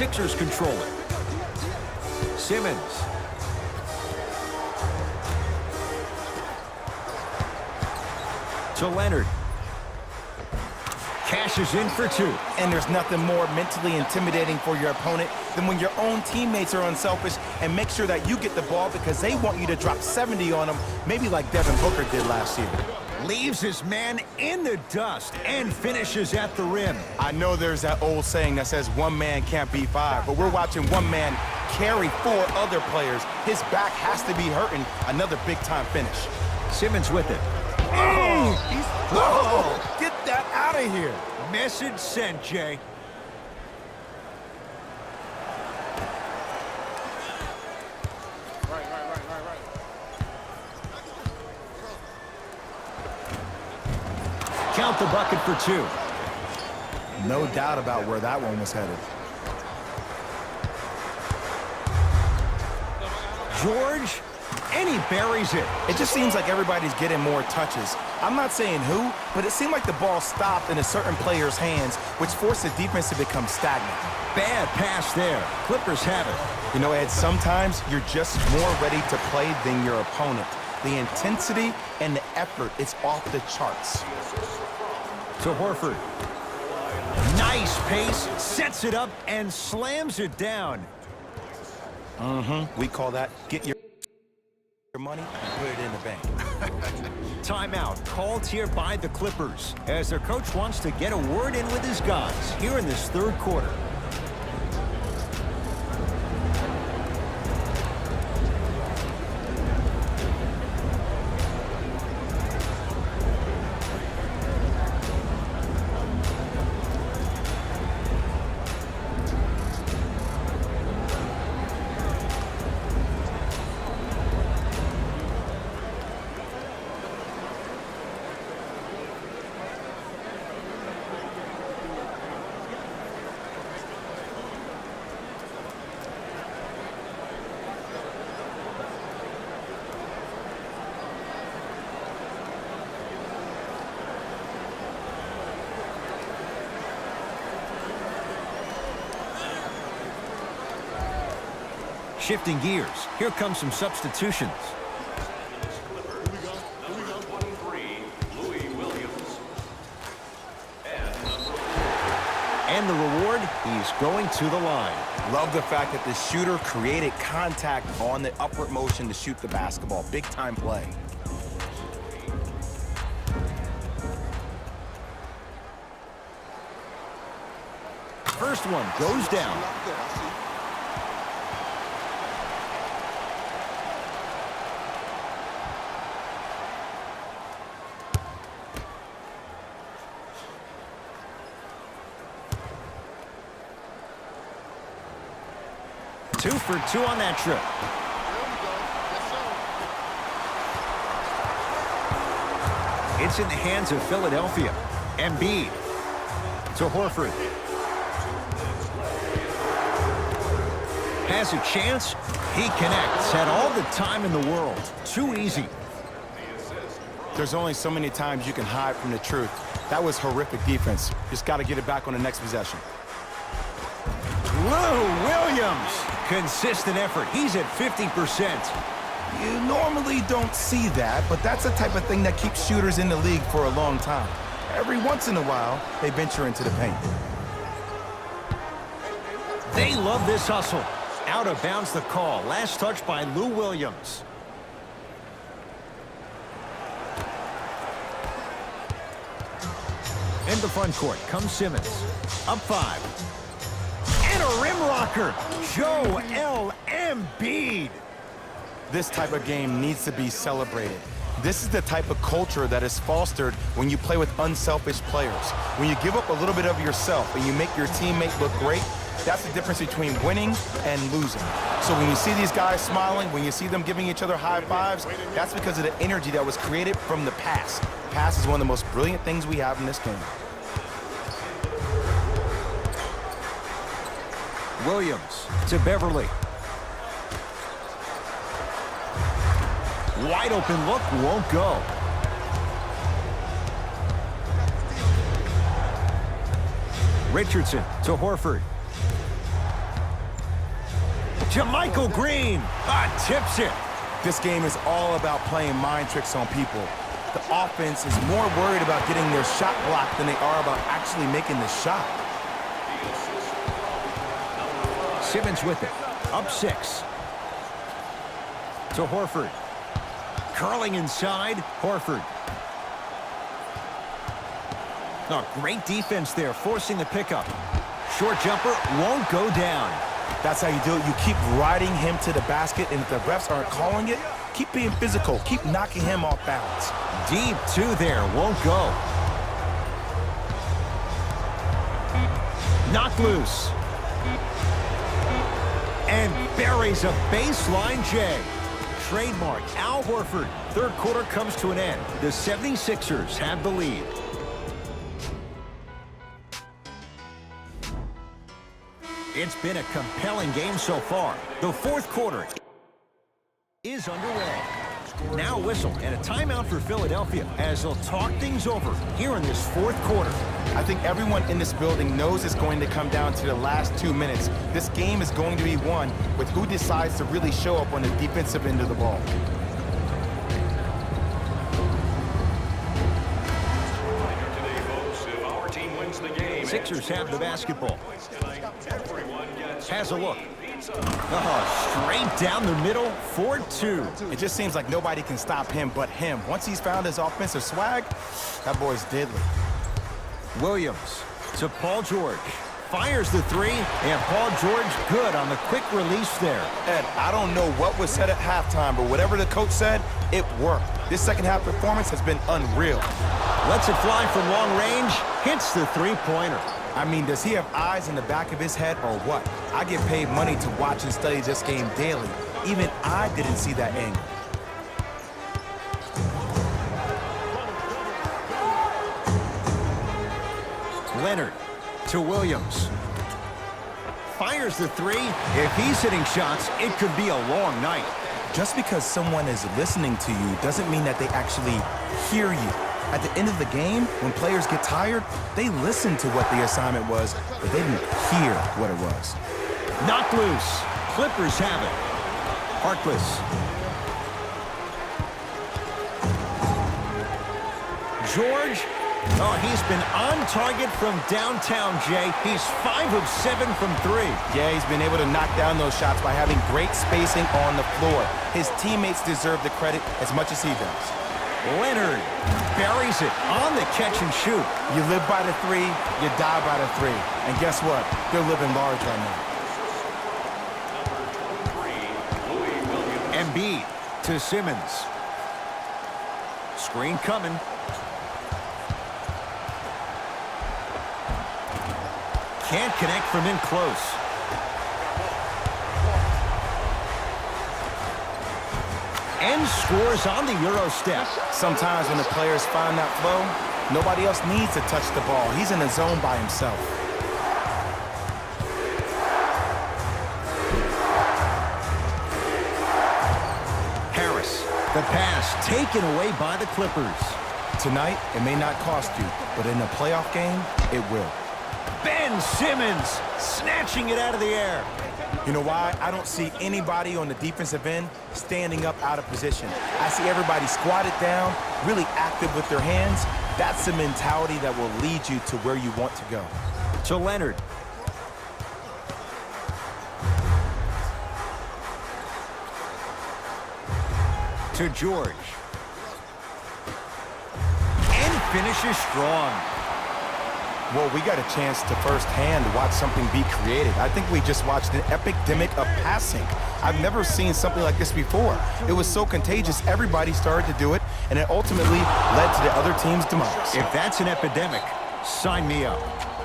Sixers control it. Simmons. To Leonard. Cashes in for two. And there's nothing more mentally intimidating for your opponent than when your own teammates are unselfish and make sure that you get the ball because they want you to drop 70 on them, maybe like Devin Booker did last year. Leaves his man in the dust and finishes at the rim. I know there's that old saying that says one man can't beat five, but we're watching one man carry four other players. His back has to be hurting. Another big-time finish. Simmons with it. Oh, get that out of here. Message sent, Jay. Count the bucket for two. No doubt about where that one was headed. George, and he buries it. It just seems like everybody's getting more touches. I'm not saying who, but it seemed like the ball stopped in a certain player's hands, which forced the defense to become stagnant. Bad pass there. Clippers have it. You know, Ed, sometimes you're just more ready to play than your opponent. The intensity and the effort, it's off the charts. To Horford. Nice pace, sets it up, and slams it down. We call that get your money and put it in the bank. Timeout called here by the Clippers as their coach wants to get a word in with his guys here in this third quarter. Shifting gears, here comes some substitutions. And the reward, he's going to the line. Love the fact that the shooter created contact on the upward motion to shoot the basketball. Big time play. First one goes down. Two for two on that trip. It's in the hands of Philadelphia. Embiid to Horford. Has a chance. He connects. Had all the time in the world. Too easy. There's only so many times you can hide from the truth. That was horrific defense. Just got to get it back on the next possession. Lou Williams. Consistent effort. He's at 50%. You normally don't see that, but that's the type of thing that keeps shooters in the league for a long time. Every once in a while, they venture into the paint. They love this hustle. Out of bounds the call. Last touch by Lou Williams. In the front court comes Simmons. Up 5. And a rim rocker. Joel Embiid. This type of game needs to be celebrated. This is the type of culture that is fostered when you play with unselfish players. When you give up a little bit of yourself and you make your teammate look great, that's the difference between winning and losing. So when you see these guys smiling, when you see them giving each other high fives, that's because of the energy that was created from the pass. Pass is one of the most brilliant things we have in this game. Williams to Beverly. Wide open look, won't go. Richardson to Horford. JaMychal Green tips it. This game is all about playing mind tricks on people. The offense is more worried about getting their shot blocked than they are about actually making the shot. Simmons with it. Up 6. To Horford. Curling inside. Horford. Oh, great defense there, forcing the pickup. Short jumper won't go down. That's how you do it. You keep riding him to the basket, and if the refs aren't calling it, keep being physical. Keep knocking him off balance. Deep 2 there, won't go. Knocked loose. And buries a baseline J. Trademark Al Horford. Third quarter comes to an end. The 76ers have the lead. It's been a compelling game so far. The fourth quarter is underway. Now a whistle and a timeout for Philadelphia as they'll talk things over here in this fourth quarter. I think everyone in this building knows it's going to come down to the last 2 minutes. This game is going to be won with who decides to really show up on the defensive end of the ball. Sixers have the basketball. Has a look. Straight down the middle, 4-2. It just seems like nobody can stop him but him. Once he's found his offensive swag, that boy's deadly. Williams to Paul George. Fires the 3, and Paul George good on the quick release there. Ed, I don't know what was said at halftime, but whatever the coach said, it worked. This second half performance has been unreal. Lets it fly from long range, hits the 3-pointer. I mean, does he have eyes in the back of his head or what? I get paid money to watch and study this game daily. Even I didn't see that angle. Leonard to Williams. Fires the 3. If he's hitting shots, it could be a long night. Just because someone is listening to you doesn't mean that they actually hear you. At the end of the game, when players get tired, they listen to what the assignment was, but they didn't hear what it was. Knocked loose. Clippers have it. Harkless. George. Oh, he's been on target from downtown, Jay. He's 5 of 7 from 3. Yeah, he's been able to knock down those shots by having great spacing on the floor. His teammates deserve the credit as much as he does. Leonard buries it on the catch and shoot. You live by the 3, you die by the 3. And guess what? They're living large right now. Embiid to Simmons. Screen coming. Can't connect from in close. And scores on the Euro step. Sometimes when the players find that flow, nobody else needs to touch the ball. He's in a zone by himself. Harris, the pass taken away by the Clippers. Tonight, it may not cost you, but in a playoff game, it will. Ben Simmons snatching it out of the air. You know why? I don't see anybody on the defensive end standing up out of position. I see everybody squatted down, really active with their hands. That's the mentality that will lead you to where you want to go. To Leonard. To George. And finishes strong. Well, we got a chance to firsthand watch something be created. I think we just watched an epidemic of passing. I've never seen something like this before. It was so contagious, everybody started to do it, and it ultimately led to the other team's demise. If that's an epidemic, sign me up.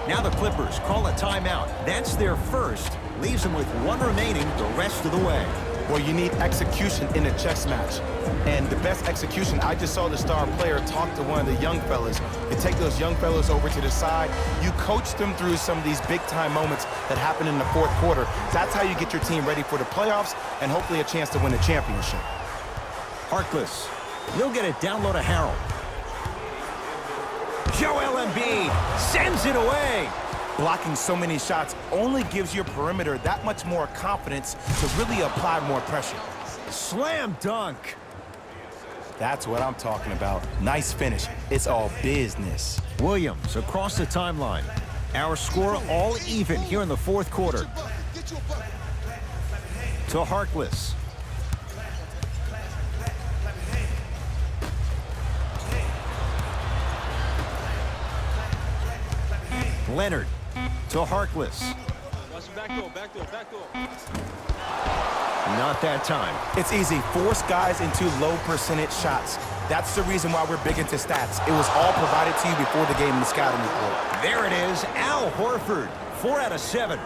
Now the Clippers call a timeout. That's their first. Leaves them with 1 remaining the rest of the way. Well, you need execution in a chess match. And the best execution, I just saw the star player talk to one of the young fellas. You take those young fellas over to the side. You coach them through some of these big-time moments that happen in the fourth quarter. That's how you get your team ready for the playoffs and hopefully a chance to win the championship. Harkless. He'll get it down low to Harold. Joel Embiid sends it away. Blocking so many shots only gives your perimeter that much more confidence to really apply more pressure. Slam dunk. That's what I'm talking about. Nice finish. It's all business. Williams across the timeline. Our score all even here in the fourth quarter. To Harkless. Leonard to Harkless. Back door. Not that time. It's easy. Force guys into low percentage shots. That's the reason why we're big into stats. It was all provided to you before the game in the scouting report. There it is, Al Horford. 4 out of 7.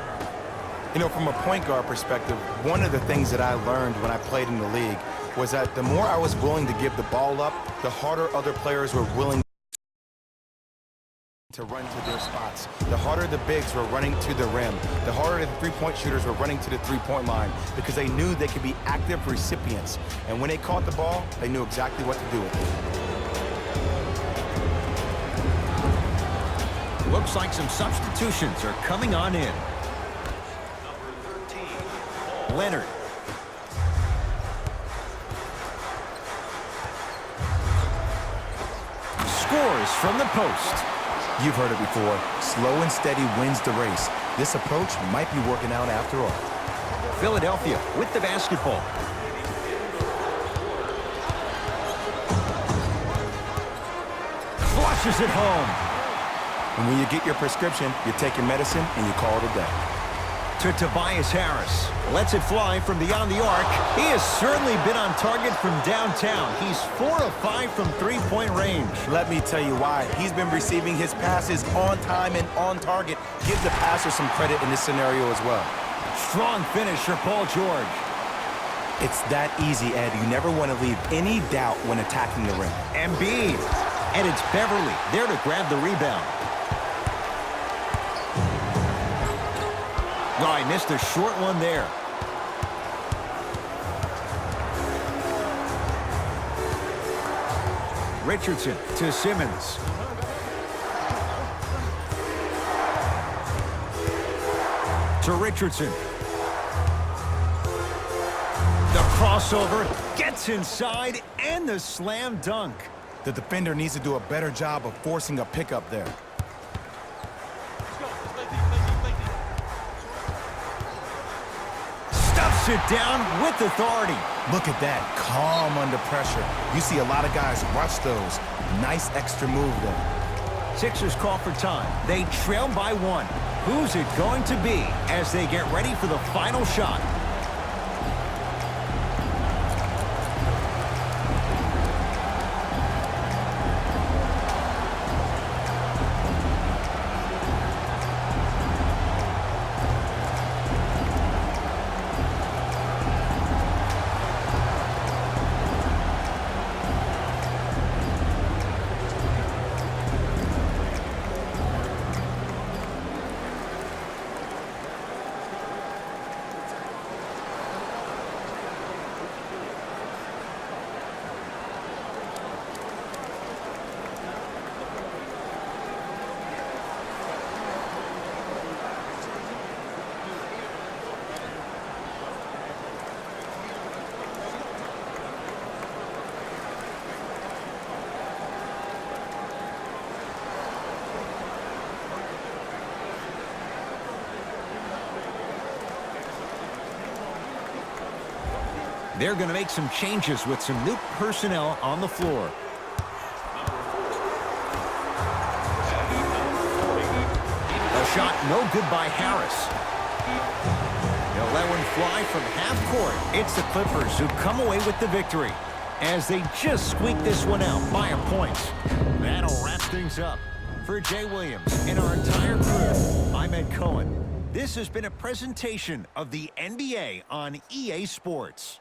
You know, from a point guard perspective, one of the things that I learned when I played in the league was that the more I was willing to give the ball up, the harder other players were willing to run to their spots. The harder the bigs were running to the rim, the harder the three-point shooters were running to the three-point line because they knew they could be active recipients. And when they caught the ball, they knew exactly what to do with it. Looks like some substitutions are coming on in. Leonard. Scores from the post. You've heard it before. Slow and steady wins the race. This approach might be working out after all. Philadelphia with the basketball. Flushes it home. And when you get your prescription, you take your medicine and you call it a day. To Tobias Harris. Lets it fly from beyond the arc. He has certainly been on target from downtown. He's 4 of 5 from three-point range. Let me tell you why. He's been receiving his passes on time and on target. Give the passer some credit in this scenario as well. Strong finish for Paul George. It's that easy, Ed. You never want to leave any doubt when attacking the rim. Embiid. And it's Beverly there to grab the rebound. Oh, I missed a short one there. Richardson to Simmons. To Richardson. The crossover gets inside and the slam dunk. The defender needs to do a better job of forcing a pickup there. Stuffs it down with authority. Look at that, calm under pressure. You see a lot of guys rush those. Nice extra move there. Sixers call for time. They trail by 1. Who's it going to be as they get ready for the final shot? They're going to make some changes with some new personnel on the floor. A shot no good by Harris. They'll let one fly from half court. It's the Clippers who come away with the victory as they just squeak this one out by a point. That'll wrap things up. For Jay Williams and our entire crew, I'm Ed Cohen. This has been a presentation of the NBA on EA Sports.